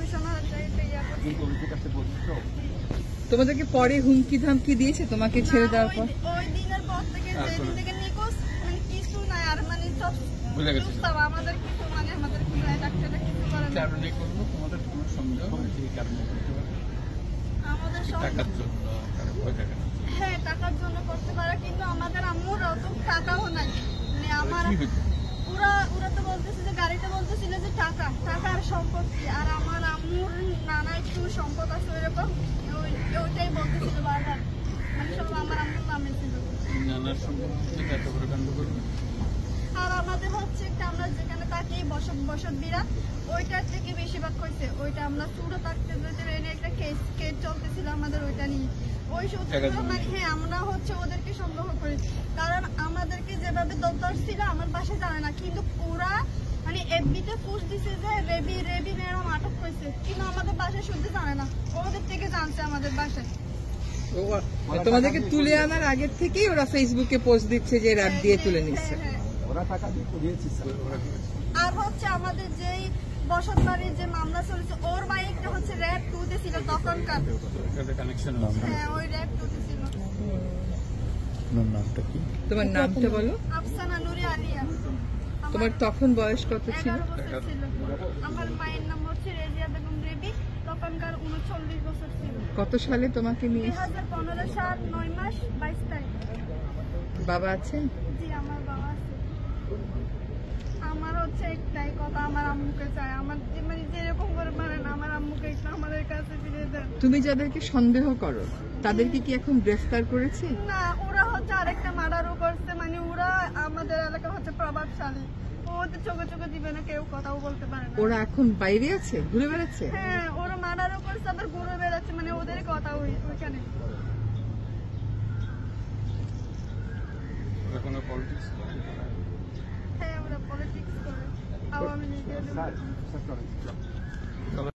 Commissioner তোমাদেরকে পরে হুমকি ধামকি দিয়েছে তোমাকে ছেড়ে দেওয়ার পর? ওই দিনের পর থেকে যেদিন থেকে নিখোঁজ মানে কিছু নাই আর মানে সব আমাদের কিছু মানে আমাদের ডাক্তাররা কিছু করে না। কারণে করলো তোমাদের কোনো সন্দেহ যে কারণে করতে পারে আমাদের টাকার জন্য হ্যাঁ টাকার জন্য করতে পারে, কিন্তু আমাদের আম্মুর অত টাকাও নাই। মানে আমার ওরা তো বলতেছে যে গাড়িটা বলতেছিল যে টাকার সম্পত্তি, আর আমার আম্মুর নানা একটু সম্পদ আছে ওইরকম, ওইটাই বলতেছিল বারবার, মানে সব আমার আম্মুর নামে ছিল। নানার সম্পত্তি এত বড় কাণ্ড করবে। আর আমাদের হচ্ছে একটা আমরা যেখানে থাকি বসত বিরাট, ওইটার থেকে বেশিরভাগ হয়েছে ওইটা আমরা চুড়ো থাকতে একটা কেস চলতেছিল আমাদের ওইটা নিয়ে। ওই সূত্রগুলো মানে হ্যাঁ আমরা হচ্ছে ওদেরকে সন্দেহ করি, কারণ আমাদেরকে যেভাবে দরকার ছিল আমার বাসায় জানে না, কিন্তু ওরা মানে এফবিতে পোস্ট দিছে যে রেবি ম্যাডাম আটক করেছে, কিন্তু আমাদের বাসায় শুনতে জানে না, ওদের থেকে জানছে আমাদের বাসায়। তোমাদেরকে তুলে আনার আগের থেকেই ওরা ফেসবুকে পোস্ট দিচ্ছে যে র্যাব দিয়ে তুলে নিচ্ছে। আর হচ্ছে আমাদের যেই বসত বাড়ির যে মামলা চলেছে ওর বাইকটা হচ্ছে র্যাব 2 তে ছিল তখনকার, হ্যাঁ ওই র্যাব 2 তে ছিল। তোমার নামটা বলো? আফসানা নুরি আলিয়া। তোমার তখন বয়স কত ছিল? 11 বছর ছিল। আমার মায়ের নাম হচ্ছে রেজিয়া বেগম রেবি, তখনকার 39 বছর ছিল। কত সালে তোমাকে নিয়ে? 2015 সাল 9 মাস 22 তারিখ। বাবা আছেন? জি আমার বাবা আছে। আমার হচ্ছে একটাই কথা, আমার আম্মুকে চাই, আমার মানে যেরকম করে পারেন আমার আম্মুকে একটু আমাদের কাছে ফিরিয়ে দেন। তুমি যাদেরকে সন্দেহ করো তাদেরকে কি এখন গ্রেফতার করেছে? না, ওরা হচ্ছে আরেকটা মার্ডারও করছে, মানে ওরা আমাদের এলাকা হচ্ছে প্রভাবশালী, ওদের চোখে দিবে না, কেউ কথাও বলতে পারে না। ওরা এখন বাইরে আছে, ঘুরে বেড়াচ্ছে? হ্যাঁ ওরা মার্ডারও করছে আবার ঘুরে বেড়াচ্ছে, মানে ওদের কথা ওইখানে। হ্যাঁ ওরা পলিটিক্স করে, আওয়ামী লীগের।